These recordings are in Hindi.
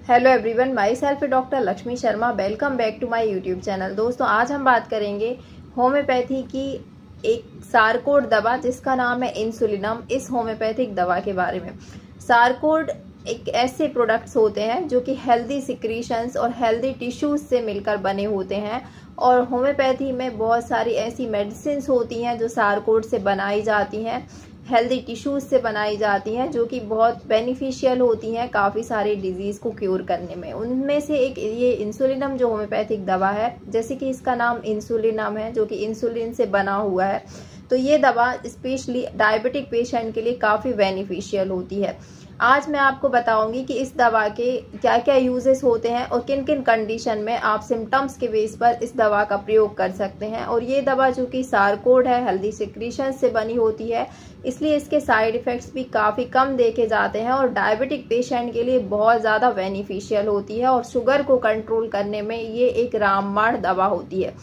Hello everyone, myself doctor Lakshmi Sharma. Welcome back to my YouTube channel. दोस्तों, आज हम बात करेंगे होम्योपैथी की एक सारकोड दवा जिसका नाम है इंसुलिनम। इस होम्योपैथिक दवा के बारे में। सारकोड एक ऐसे प्रोडक्ट्स होते हैं जो कि हेल्दी सिक्रीशंस और हेल्दी टिश्यूज से मिलकर बने होते हैं, और होम्योपैथी में बहुत सारी ऐसी मेडिसिन होती हैं जो सारकोड से बनाई जाती हैं, हेल्दी टिश्यूज से बनाई जाती हैं, जो कि बहुत बेनिफिशियल होती हैं काफ़ी सारे डिजीज़ को क्योर करने में। उनमें से एक ये इंसुलिनम जो होम्योपैथिक दवा है, जैसे कि इसका नाम इंसुलिनम है जो कि इंसुलिन से बना हुआ है, तो ये दवा स्पेशली डायबिटिक पेशेंट के लिए काफ़ी बेनिफिशियल होती है। आज मैं आपको बताऊंगी कि इस दवा के क्या क्या यूजेस होते हैं और किन किन कंडीशन में आप सिम्टम्स के बेस पर इस दवा का प्रयोग कर सकते हैं। और ये दवा जो कि सारकोड है, हेल्दी सिक्रीशन से बनी होती है, इसलिए इसके साइड इफ़ेक्ट्स भी काफ़ी कम देखे जाते हैं और डायबिटिक पेशेंट के लिए बहुत ज़्यादा बेनिफिशियल होती है, और शुगर को कंट्रोल करने में ये एक रामबाण दवा होती है।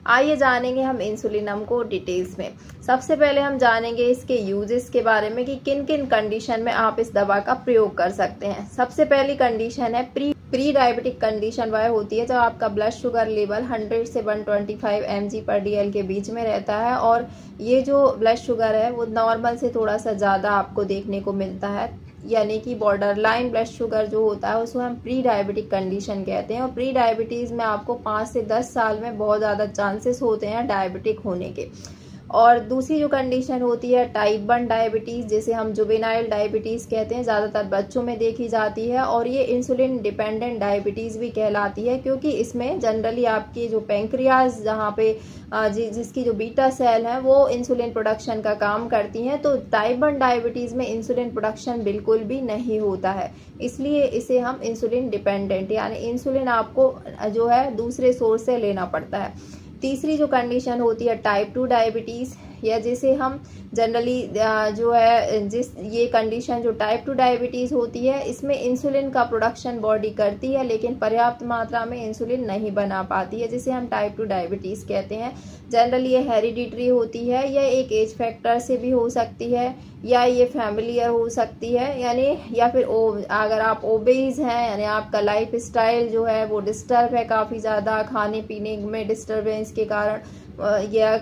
आइए जानेंगे हम इंसुलिनम को डिटेल्स में। सबसे पहले हम जानेंगे इसके यूजेस के बारे में कि किन किन कंडीशन में आप इस दवा का प्रयोग कर सकते हैं। सबसे पहली कंडीशन है प्री डायबिटिक कंडीशन। वह होती है जब आपका ब्लड शुगर लेवल 100 से 125 mg/dl के बीच में रहता है, और ये जो ब्लड शुगर है वो नॉर्मल से थोड़ा सा ज़्यादा आपको देखने को मिलता है, यानी कि बॉर्डर लाइन ब्लड शुगर जो होता है उसको हम प्री डायबिटिक कंडीशन कहते हैं। और प्री डायबिटीज़ में आपको 5 से 10 साल में बहुत ज़्यादा चांसेस होते हैं डायबिटिक होने के। और दूसरी जो कंडीशन होती है टाइप 1 डायबिटीज़, जिसे हम जुवेनाइल डायबिटीज़ कहते हैं, ज़्यादातर बच्चों में देखी जाती है, और ये इंसुलिन डिपेंडेंट डायबिटीज़ भी कहलाती है, क्योंकि इसमें जनरली आपकी जो पैंक्रियाज जहाँ पे जिसकी जो बीटा सेल है वो इंसुलिन प्रोडक्शन का काम करती हैं। तो टाइप 1 डायबिटीज़ में इंसुलिन प्रोडक्शन बिल्कुल भी नहीं होता है, इसलिए इसे हम इंसुलिन डिपेंडेंट, यानी इंसुलिन आपको जो है दूसरे सोर्स से लेना पड़ता है। तीसरी जो कंडीशन होती है टाइप 2 डायबिटीज़, या जिसे हम जनरली जो है ये कंडीशन जो टाइप 2 डायबिटीज़ होती है, इसमें इंसुलिन का प्रोडक्शन बॉडी करती है लेकिन पर्याप्त मात्रा में इंसुलिन नहीं बना पाती है, जिसे हम टाइप 2 डायबिटीज़ कहते हैं। जनरली ये हेरिडिटरी होती है, या एक एज फैक्टर से भी हो सकती है, या ये फैमिलियर हो सकती है, यानी या फिर अगर आप ओबेज हैं, यानी आपका लाइफ स्टाइल जो है वो डिस्टर्ब है काफ़ी ज़्यादा, खाने पीने में डिस्टर्बेंस के कारण, या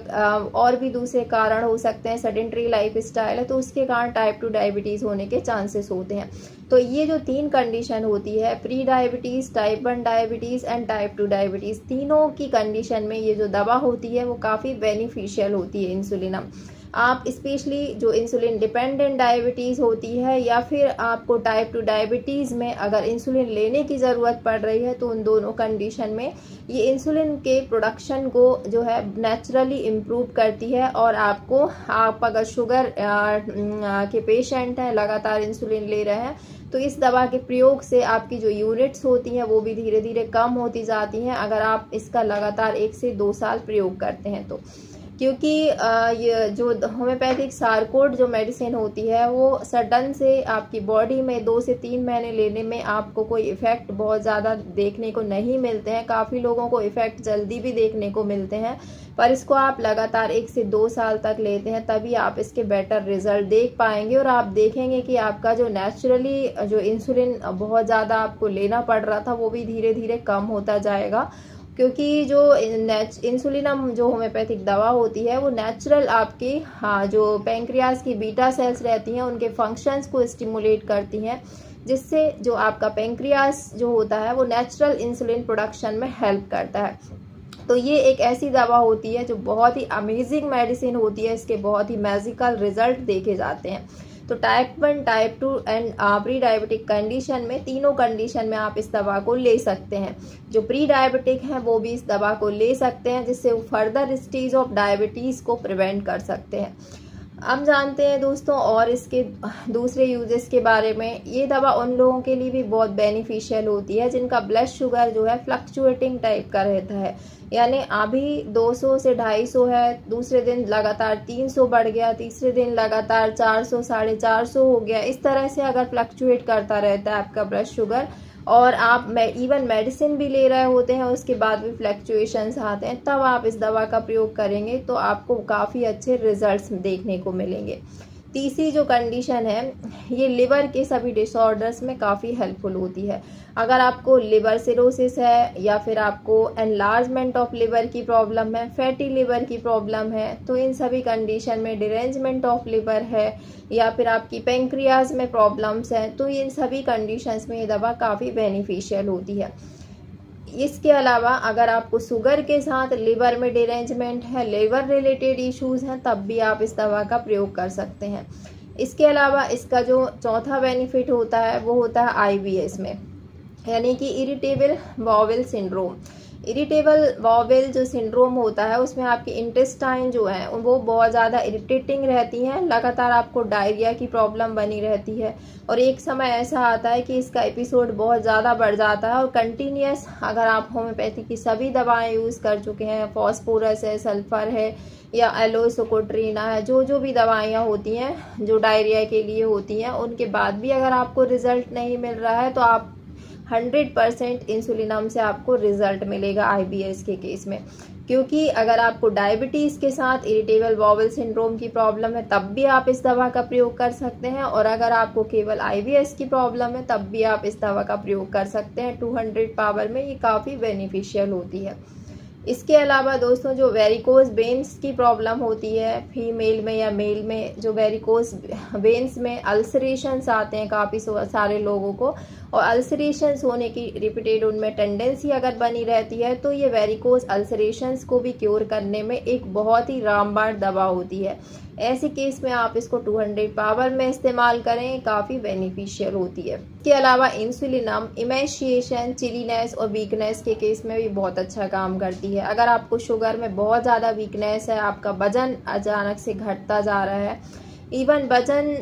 और भी दूसरे कारण हो सकते हैं, सेडेंटरी लाइफ स्टाइल है तो उसके कारण टाइप 2 डायबिटीज़ होने के चांसेस होते हैं। तो ये जो 3 कंडीशन होती है, pre diabetes, type 1 diabetes and type 2 diabetes, तीनों की कंडीशन में ये जो दवा होती है वो काफ़ी बेनिफिशियल होती है इंसुलिनम। आप स्पेशली जो इंसुलिन डिपेंडेंट डायबिटीज़ होती है, या फिर आपको टाइप 2 डायबिटीज़ में अगर इंसुलिन लेने की ज़रूरत पड़ रही है, तो उन दोनों कंडीशन में ये इंसुलिन के प्रोडक्शन को जो है नेचुरली इम्प्रूव करती है। और आपको, आप अगर शुगर के पेशेंट हैं, लगातार इंसुलिन ले रहे हैं, तो इस दवा के प्रयोग से आपकी जो यूनिट्स होती हैं वो भी धीरे धीरे कम होती जाती हैं, अगर आप इसका लगातार 1 से 2 साल प्रयोग करते हैं तो। क्योंकि ये जो होम्योपैथिक सारकोड जो मेडिसिन होती है वो सडन से आपकी बॉडी में 2 से 3 महीने लेने में आपको कोई इफ़ेक्ट बहुत ज़्यादा देखने को नहीं मिलते हैं। काफ़ी लोगों को इफ़ेक्ट जल्दी भी देखने को मिलते हैं, पर इसको आप लगातार 1 से 2 साल तक लेते हैं तभी आप इसके बेटर रिजल्ट देख पाएंगे। और आप देखेंगे कि आपका जो नेचुरली जो इंसुलिन बहुत ज़्यादा आपको लेना पड़ रहा था वो भी धीरे धीरे कम होता जाएगा, क्योंकि जो इंसुलिनम जो होम्योपैथिक दवा होती है वो नेचुरल आपकी जो पैंक्रियाज की बीटा सेल्स रहती हैं उनके फंक्शंस को स्टिमुलेट करती हैं, जिससे जो आपका पैंक्रियाज जो होता है वो नेचुरल इंसुलिन प्रोडक्शन में हेल्प करता है। तो ये एक ऐसी दवा होती है जो बहुत ही अमेजिंग मेडिसिन होती है, इसके बहुत ही मैजिकल रिजल्ट देखे जाते हैं। तो type 1, type 2 and pre diabetic condition में, तीनों कंडीशन में आप इस दवा को ले सकते हैं। जो प्री डायबिटिक हैं वो भी इस दवा को ले सकते हैं, जिससे वो फर्दर स्टेज ऑफ डायबिटीज़ को प्रिवेंट कर सकते हैं। अब जानते हैं दोस्तों और इसके दूसरे यूजेस के बारे में। ये दवा उन लोगों के लिए भी बहुत बेनिफिशियल होती है जिनका ब्लड शुगर जो है फ्लक्चुएटिंग टाइप का रहता है, यानी अभी 200 से 250 है, दूसरे दिन लगातार 300 बढ़ गया, तीसरे दिन लगातार 400, 450 हो गया। इस तरह से अगर फ्लक्चुएट करता रहता है आपका ब्लड शुगर, और आप इवन मेडिसिन भी ले रहे होते हैं उसके बाद भी फ्लक्चुएशंस आते हैं, तब आप इस दवा का प्रयोग करेंगे तो आपको काफ़ी अच्छे रिजल्ट्स देखने को मिलेंगे। तीसरी जो कंडीशन है, ये लिवर के सभी डिसऑर्डर्स में काफ़ी हेल्पफुल होती है। अगर आपको लिवर सिरोसिस है या फिर आपको एनलार्जमेंट ऑफ लिवर की प्रॉब्लम है, फैटी लिवर की प्रॉब्लम है, तो इन सभी कंडीशन में डिरेंजमेंट ऑफ लिवर है या फिर आपकी पेंक्रियाज में प्रॉब्लम्स हैं, तो इन सभी कंडीशंस में ये दवा काफ़ी बेनिफिशियल होती है। इसके अलावा अगर आपको शुगर के साथ लिवर में डिरेंजमेंट है, लिवर रिलेटेड इश्यूज हैं, तब भी आप इस दवा का प्रयोग कर सकते हैं। इसके अलावा इसका जो चौथा बेनिफिट होता है वो होता है IBS में, यानी कि irritable bowel syndrome. Irritable bowel जो सिंड्रोम होता है उसमें आपकी इंटेस्टाइन जो है वो बहुत ज़्यादा इरिटेटिंग रहती हैं, लगातार आपको डायरिया की प्रॉब्लम बनी रहती है और एक समय ऐसा आता है कि इसका एपिसोड बहुत ज़्यादा बढ़ जाता है और कंटिन्यूस अगर आप होम्योपैथी की सभी दवाएं यूज़ कर चुके हैं, फॉस्फोरस है, सल्फर है या एलोसोकोट्रीना है, जो भी दवाइयाँ होती हैं जो डायरिया के लिए होती हैं, उनके बाद भी अगर आपको रिजल्ट नहीं मिल रहा है तो आप 100% इंसुलिनम से आपको रिजल्ट मिलेगा IBS के केस में। क्योंकि अगर आपको डायबिटीज़ के साथ इरिटेबल बाउल सिंड्रोम की प्रॉब्लम है तब भी आप इस दवा का प्रयोग कर सकते हैं, और अगर आपको केवल IBS की प्रॉब्लम है तब भी आप इस दवा का प्रयोग कर सकते हैं। 200 पावर में ये काफ़ी बेनिफिशियल होती है। इसके अलावा दोस्तों, जो वेरिकोज वेन्स की प्रॉब्लम होती है फीमेल में या मेल में, जो वेरिकोज वेन्स में अल्सरेशंस आते हैं काफ़ी सारे लोगों को, और अल्सरेशंस होने की रिपीटेड उनमें टेंडेंसी अगर बनी रहती है, तो ये वेरिकोज अल्सरेशंस को भी क्योर करने में एक बहुत ही रामबाण दवा होती है। ऐसे केस में आप इसको 200 पावर में इस्तेमाल करें, काफ़ी बेनिफिशियल होती है। इसके अलावा इंसुलिनम इमेशिएशन, चिलीनेस और वीकनेस के केस में भी बहुत अच्छा काम करती है। अगर आपको शुगर में बहुत ज़्यादा वीकनेस है, आपका वजन अचानक से घटता जा रहा है, इवन वजन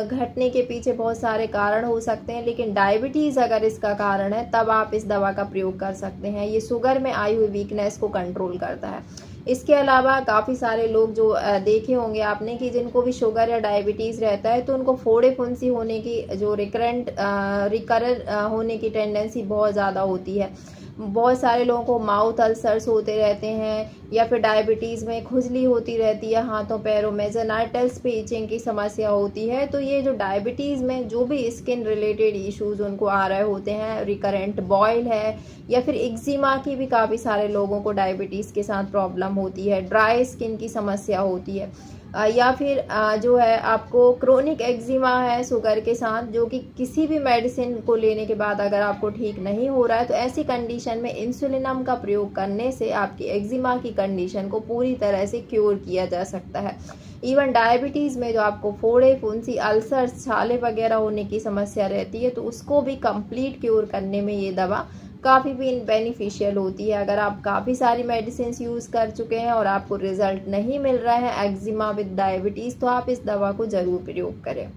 घटने के पीछे बहुत सारे कारण हो सकते हैं, लेकिन डायबिटीज़ अगर इसका कारण है तब आप इस दवा का प्रयोग कर सकते हैं। ये शुगर में आई हुई वीकनेस को कंट्रोल करता है। इसके अलावा काफ़ी सारे लोग जो देखे होंगे आपने कि जिनको भी शुगर या डायबिटीज़ रहता है तो उनको फोड़े फुंसी होने की जो रिकरर होने की टेंडेंसी बहुत ज़्यादा होती है। बहुत सारे लोगों को माउथ अल्सर्स होते रहते हैं या फिर डायबिटीज़ में खुजली होती रहती है हाथों पैरों में, जेनाइटल्स पे इचिंग की समस्या होती है। तो ये जो डायबिटीज़ में जो भी स्किन रिलेटेड इश्यूज उनको आ रहे होते हैं, रिकरेंट बॉयल है या फिर एक्जिमा की भी काफ़ी सारे लोगों को डायबिटीज़ के साथ प्रॉब्लम होती है, ड्राई स्किन की समस्या होती है, या फिर जो है आपको क्रोनिक एक्जिमा है शुगर के साथ, जो कि किसी भी मेडिसिन को लेने के बाद अगर आपको ठीक नहीं हो रहा है, तो ऐसी कंडीशन में इंसुलिनम का प्रयोग करने से आपकी एक्जिमा की कंडीशन को पूरी तरह से क्योर किया जा सकता है। इवन डायबिटीज़ में जो आपको फोड़े फुंसी, अल्सर्स, छाले वगैरह होने की समस्या रहती है, तो उसको भी कंप्लीट क्योर करने में ये दवा काफ़ी भी बेनिफिशियल होती है। अगर आप काफ़ी सारी मेडिसिन यूज़ कर चुके हैं और आपको रिजल्ट नहीं मिल रहा है एक्जिमा विद डायबिटीज़, तो आप इस दवा को ज़रूर प्रयोग करें।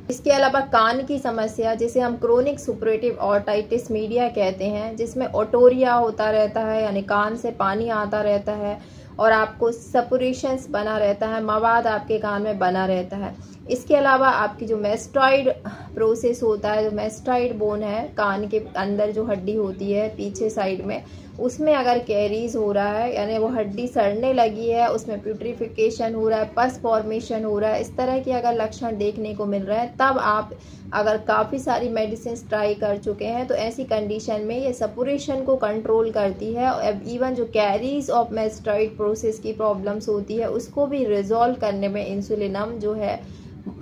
इसके अलावा कान की समस्या, जिसे हम क्रोनिक सुपरेटिव ऑटाइटिस मीडिया कहते हैं, जिसमें ओटोरिया होता रहता है, यानी कान से पानी आता रहता है और आपको सपुरेशंस बना रहता है, मवाद आपके कान में बना रहता है। इसके अलावा आपकी जो मेस्टॉइड प्रोसेस होता है, जो मेस्टॉइड बोन है कान के अंदर जो हड्डी होती है पीछे साइड में, उसमें अगर कैरीज हो रहा है, यानी वो हड्डी सड़ने लगी है, उसमें प्यूट्रिफिकेशन हो रहा है, पस फॉर्मेशन हो रहा है, इस तरह के अगर लक्षण देखने को मिल रहा है, तब आप अगर काफ़ी सारी मेडिसिन ट्राई कर चुके हैं, तो ऐसी कंडीशन में ये सपुरेशन को कंट्रोल करती है। और इवन जो कैरीज ऑफ मेस्टॉइड प्रोसेस की प्रॉब्लम्स होती है उसको भी रिजॉल्व करने में इंसुलिनम जो है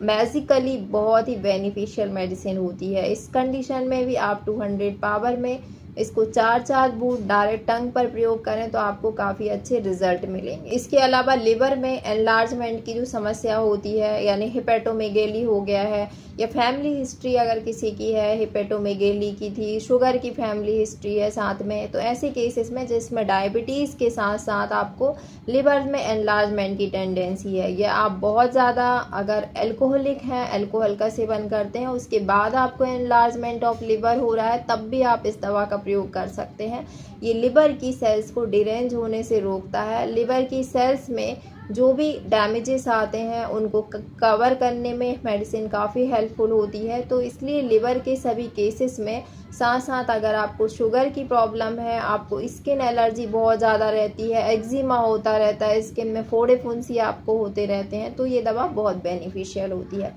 मैजिकली बहुत ही बेनिफिशियल मेडिसिन होती है। इस कंडीशन में भी आप 200 पावर में इसको 4 बूंद डायरेक्ट टंग पर प्रयोग करें तो आपको काफ़ी अच्छे रिजल्ट मिलेंगे। इसके अलावा लिवर में एनलार्जमेंट की जो समस्या होती है, यानी हिपेटोमेगेली हो गया है, या फैमिली हिस्ट्री अगर किसी की है, हिपेटोमेगेली की थी, शुगर की फैमिली हिस्ट्री है साथ में, तो ऐसे केसेस में जिसमें डायबिटीज़ के साथ साथ आपको लिवर में एनलार्जमेंट की टेंडेंसी है, या आप बहुत ज़्यादा अगर एल्कोहलिक हैं, अल्कोहल का सेवन करते हैं, उसके बाद आपको एनलार्जमेंट ऑफ लिवर हो रहा है, तब भी आप इस दवा का प्रयोग कर सकते हैं। ये लिवर की सेल्स को डिरेंज होने से रोकता है। लिवर की सेल्स में जो भी डैमेजेस आते हैं उनको कवर करने में मेडिसिन काफ़ी हेल्पफुल होती है। तो इसलिए लिवर के सभी केसेस में, साथ साथ अगर आपको शुगर की प्रॉब्लम है, आपको स्किन एलर्जी बहुत ज़्यादा रहती है, एक्जिमा होता रहता है, स्किन में फोड़े फुंसी आपको होते रहते हैं, तो ये दवा बहुत बेनिफिशियल होती है।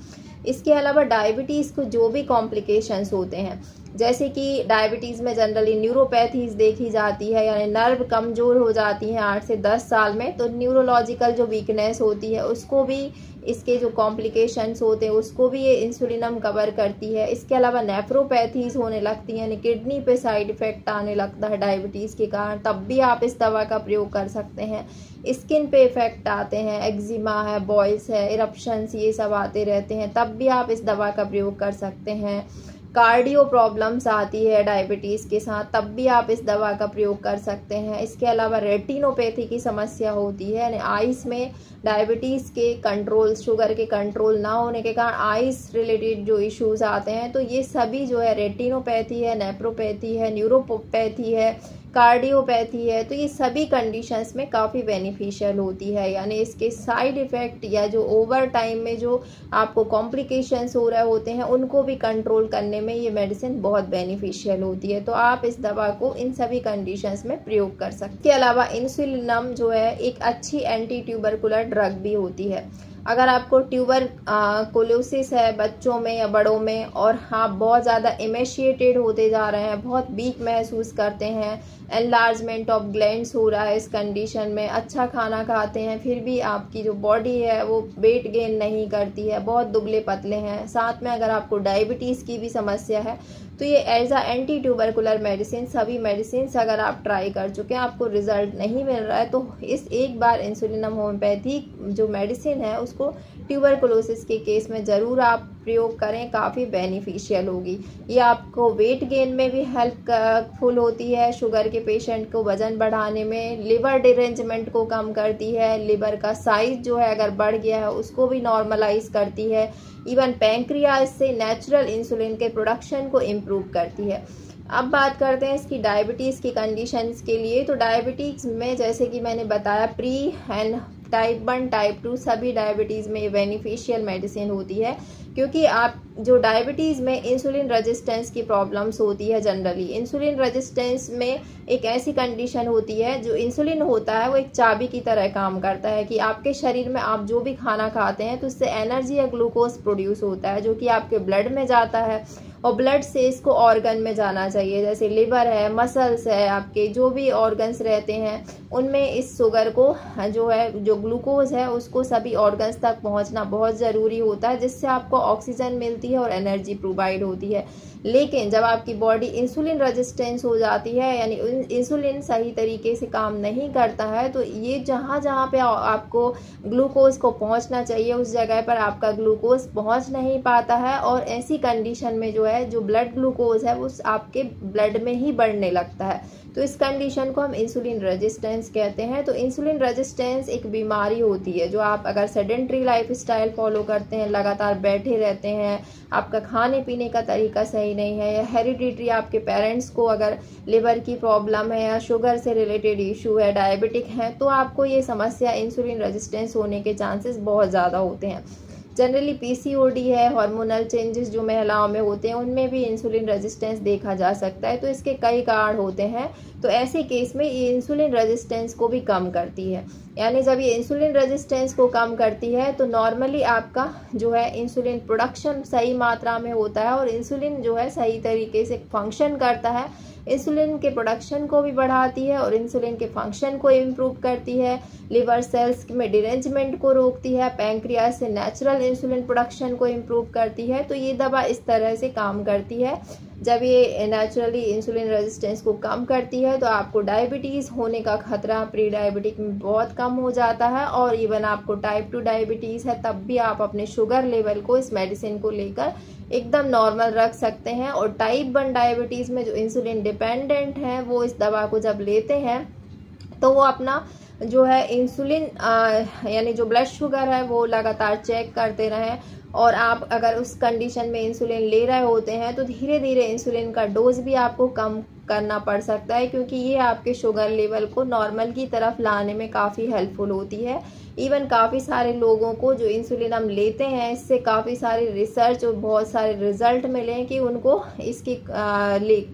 इसके अलावा डायबिटीज़ को जो भी कॉम्प्लिकेशंस होते हैं, जैसे कि डायबिटीज़ में जनरली न्यूरोपैथीज देखी जाती है, यानी नर्व कमज़ोर हो जाती हैं 8 से 10 साल में, तो न्यूरोलॉजिकल जो वीकनेस होती है उसको भी, इसके जो कॉम्प्लिकेशंस होते हैं उसको भी ये इंसुलिनम कवर करती है। इसके अलावा नेफ्रोपैथीज होने लगती हैं, यानी किडनी पे साइड इफ़ेक्ट आने लगता है डायबिटीज़ के कारण, तब भी आप इस दवा का प्रयोग कर सकते हैं। स्किन पे इफ़ेक्ट आते हैं, एक्जिमा है, बॉयल्स है, इरप्शंस, ये सब आते रहते हैं, तब भी आप इस दवा का प्रयोग कर सकते हैं। कार्डियो प्रॉब्लम्स आती है डायबिटीज़ के साथ, तब भी आप इस दवा का प्रयोग कर सकते हैं। इसके अलावा रेटिनोपैथी की समस्या होती है, यानी आइस में डायबिटीज़ के कंट्रोल, शुगर के कंट्रोल ना होने के कारण आइस रिलेटेड जो इश्यूज आते हैं, तो ये सभी जो है रेटिनोपैथी है, नेफ्रोपैथी है, न्यूरोपैथी है, कार्डियोपैथी है, तो ये सभी कंडीशंस में काफ़ी बेनिफिशियल होती है। यानी इसके साइड इफ़ेक्ट या जो ओवर टाइम में जो आपको कॉम्प्लिकेशंस हो रहे होते हैं उनको भी कंट्रोल करने में ये मेडिसिन बहुत बेनिफिशियल होती है। तो आप इस दवा को इन सभी कंडीशंस में प्रयोग कर सकते हैं। इसके अलावा इंसुलिनम जो है एक अच्छी एंटी ट्यूबरकुलर ड्रग भी होती है। अगर आपको ट्यूबरकुलोसिस है बच्चों में या बड़ों में, और आप बहुत ज़्यादा इमेशिएटेड होते जा रहे हैं, बहुत वीक महसूस करते हैं, एनलार्जमेंट ऑफ ग्लैंड्स हो रहा है इस कंडीशन में, अच्छा खाना खाते हैं फिर भी आपकी जो बॉडी है वो वेट गेन नहीं करती है, बहुत दुबले पतले हैं, साथ में अगर आपको डायबिटीज़ की भी समस्या है, तो ये as a anti tubercular medicine, सभी मेडिसिन अगर आप ट्राई कर चुके हैं, आपको रिजल्ट नहीं मिल रहा है, तो इस एक बार इंसुलिनम होम्योपैथी जो मेडिसिन है उसको ट्यूबरकुलोसिस के केस में ज़रूर आप प्रयोग करें, काफ़ी बेनिफिशियल होगी। ये आपको वेट गेन में भी हेल्पफुल होती है, शुगर के पेशेंट को वज़न बढ़ाने में, लिवर डिरेंजमेंट को कम करती है, लिवर का साइज जो है अगर बढ़ गया है उसको भी नॉर्मलाइज करती है, इवन पैंक्रियास से नेचुरल इंसुलिन के प्रोडक्शन को इम्प्रूव करती है। अब बात करते हैं इसकी डायबिटीज़ की कंडीशंस के लिए। तो डायबिटीज़ में जैसे कि मैंने बताया, प्री एंड टाइप 1 टाइप 2 सभी डायबिटीज़ में बेनिफिशियल मेडिसिन होती है, क्योंकि आप जो डायबिटीज़ में इंसुलिन रेजिस्टेंस की प्रॉब्लम्स होती है, जनरली इंसुलिन रेजिस्टेंस में एक ऐसी कंडीशन होती है, जो इंसुलिन होता है वो एक चाबी की तरह काम करता है कि आपके शरीर में आप जो भी खाना खाते हैं तो उससे एनर्जी या ग्लूकोज प्रोड्यूस होता है, जो कि आपके ब्लड में जाता है, और ब्लड से इसको ऑर्गन में जाना चाहिए, जैसे लिवर है, मसल्स है, आपके जो भी ऑर्गन्स रहते हैं उनमें इस शुगर को जो है, जो ग्लूकोज है उसको सभी ऑर्गन्स तक पहुंचना बहुत ज़रूरी होता है, जिससे आपको ऑक्सीजन मिलती है और एनर्जी प्रोवाइड होती है। लेकिन जब आपकी बॉडी इंसुलिन रेजिस्टेंस हो जाती है, यानी इंसुलिन सही तरीके से काम नहीं करता है, तो ये जहाँ जहाँ पे आपको ग्लूकोज को पहुँचना चाहिए उस जगह पर आपका ग्लूकोज पहुँच नहीं पाता है, और ऐसी कंडीशन में जो है जो ब्लड ग्लूकोज है वो आपके ब्लड में ही बढ़ने लगता है। तो इस कंडीशन को हम इंसुलिन रेजिस्टेंस कहते हैं। तो इंसुलिन रेजिस्टेंस एक बीमारी होती है, जो आप अगर सेडेंट्री लाइफ स्टाइल फॉलो करते हैं, लगातार बैठे रहते हैं, आपका खाने पीने का तरीका सही नहीं है, या हेरिडिटरी आपके पेरेंट्स को अगर लिवर की प्रॉब्लम है या शुगर से रिलेटेड इशू है, डायबिटिक है, तो आपको ये समस्या इंसुलिन रेजिस्टेंस होने के चांसेस बहुत ज़्यादा होते हैं। जनरली पीसीओडी है, हार्मोनल चेंजेस जो महिलाओं में होते हैं उनमें भी इंसुलिन रेजिस्टेंस देखा जा सकता है। तो इसके कई कारण होते हैं। तो ऐसे केस में ये इंसुलिन रेजिस्टेंस को भी कम करती है, यानी जब ये इंसुलिन रेजिस्टेंस को कम करती है तो नॉर्मली आपका जो है इंसुलिन प्रोडक्शन सही मात्रा में होता है, और इंसुलिन जो है सही तरीके से फंक्शन करता है, इंसुलिन के प्रोडक्शन को भी बढ़ाती है और इंसुलिन के फंक्शन को इम्प्रूव करती है, लिवर सेल्स में डिरेंजमेंट को रोकती है, पैंक्रियास से नेचुरल इंसुलिन प्रोडक्शन को इम्प्रूव करती है। तो ये दवा इस तरह से काम करती है। जब ये नेचुरली इंसुलिन रेजिस्टेंस को कम करती है तो आपको डायबिटीज़ होने का खतरा प्री डायबिटिक में बहुत कम हो जाता है, और इवन आपको टाइप 2 डायबिटीज़ है तब भी आप अपने शुगर लेवल को इस मेडिसिन को लेकर एकदम नॉर्मल रख सकते हैं। और टाइप 1 डायबिटीज़ में जो इंसुलिन डिपेंडेंट हैं वो इस दवा को जब लेते हैं तो वो अपना जो है इंसुलिन यानी जो ब्लड शुगर है वो लगातार चेक करते रहें, और आप अगर उस कंडीशन में इंसुलिन ले रहे होते हैं तो धीरे धीरे इंसुलिन का डोज भी आपको कम करना पड़ सकता है, क्योंकि ये आपके शुगर लेवल को नॉर्मल की तरफ लाने में काफ़ी हेल्पफुल होती है। इवन काफ़ी सारे लोगों को जो इंसुलिन हम लेते हैं, इससे काफ़ी सारे रिसर्च और बहुत सारे रिजल्ट मिले हैं कि उनको इसकी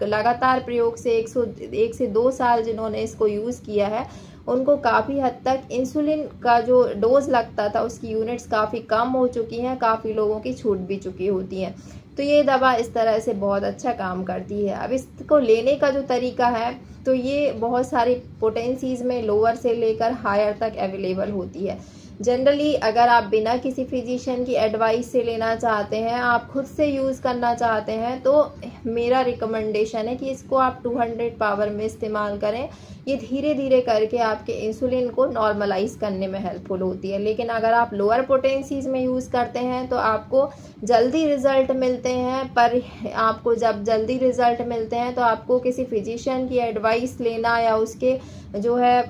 लगातार प्रयोग से 1 से 2 साल जिन्होंने इसको यूज़ किया है, उनको काफ़ी हद तक इंसुलिन का जो डोज लगता था उसकी यूनिट्स काफ़ी कम हो चुकी हैं, काफ़ी लोगों की छूट भी चुकी होती हैं। तो ये दवा इस तरह से बहुत अच्छा काम करती है। अब इसको लेने का जो तरीका है, तो ये बहुत सारी पोटेंसीज में लोअर से लेकर हायर तक अवेलेबल होती है। जनरली अगर आप बिना किसी फिजिशियन की एडवाइस से लेना चाहते हैं, आप खुद से यूज़ करना चाहते हैं, तो मेरा रिकमेंडेशन है कि इसको आप 200 पावर में इस्तेमाल करें। ये धीरे धीरे करके आपके इंसुलिन को नॉर्मलाइज करने में हेल्पफुल होती है। लेकिन अगर आप लोअर पोटेंसीज में यूज़ करते हैं तो आपको जल्दी रिजल्ट मिलते हैं, पर आपको जब जल्दी रिजल्ट मिलते हैं तो आपको किसी फिजिशियन की एडवाइस लेना या उसके जो है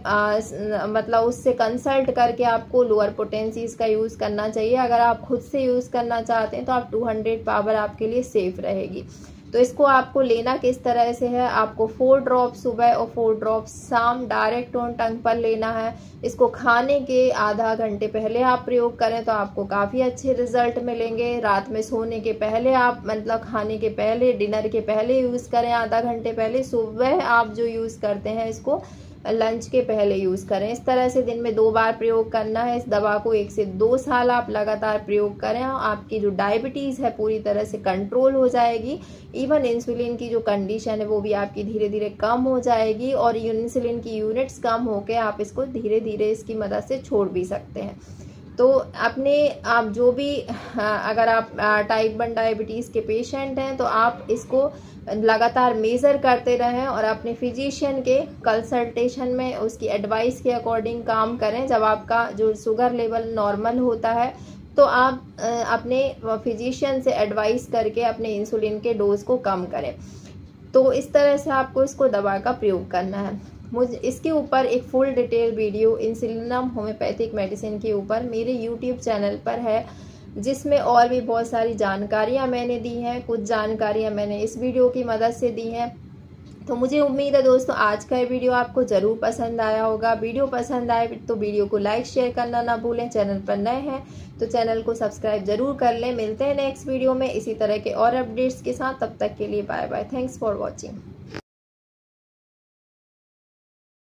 मतलब उससे कंसल्ट करके आपको लोअर पोटेंसीज का यूज़ करना चाहिए। अगर आप खुद से यूज़ करना चाहते हैं तो आप 200 पावर आपके लिए सेफ रहेगी। तो इसको आपको लेना किस तरह से है, आपको 4 ड्रॉप सुबह और 4 ड्रॉप शाम डायरेक्ट ऑन टंग पर लेना है। इसको खाने के आधा घंटे पहले आप प्रयोग करें तो आपको काफ़ी अच्छे रिजल्ट मिलेंगे। रात में सोने के पहले आप मतलब खाने के पहले, डिनर के पहले यूज़ करें आधा घंटे पहले। सुबह आप जो यूज़ करते हैं इसको लंच के पहले यूज़ करें। इस तरह से दिन में 2 बार प्रयोग करना है। इस दवा को 1 से 2 साल आप लगातार प्रयोग करें। आपकी जो डायबिटीज़ है पूरी तरह से कंट्रोल हो जाएगी। इवन इंसुलिन की जो कंडीशन है वो भी आपकी धीरे धीरे कम हो जाएगी, और इंसुलिन की यूनिट्स कम होकर आप इसको धीरे धीरे इसकी मदद से छोड़ भी सकते हैं। तो आप जो भी अगर आप टाइप 1 डायबिटीज़ के पेशेंट हैं तो आप इसको लगातार मेज़र करते रहें और अपने फिजिशियन के कंसल्टेशन में उसकी एडवाइस के अकॉर्डिंग काम करें। जब आपका जो शुगर लेवल नॉर्मल होता है तो आप अपने फिजिशियन से एडवाइस करके अपने इंसुलिन के डोज को कम करें। तो इस तरह से आपको इसको दवा का प्रयोग करना है। मुझे इसके ऊपर एक full detail video insulinum homeopathic medicine के ऊपर मेरे यूट्यूब चैनल पर है, जिसमें और भी बहुत सारी जानकारियां मैंने दी हैं। कुछ जानकारियां मैंने इस वीडियो की मदद से दी हैं। तो मुझे उम्मीद है दोस्तों आज का ये वीडियो आपको ज़रूर पसंद आया होगा। वीडियो पसंद आए तो वीडियो को लाइक शेयर करना ना भूलें। चैनल पर नए हैं तो चैनल को सब्सक्राइब जरूर कर लें। मिलते हैं नेक्स्ट वीडियो में इसी तरह के और अपडेट्स के साथ। तब तक के लिए bye bye. Thanks for watching.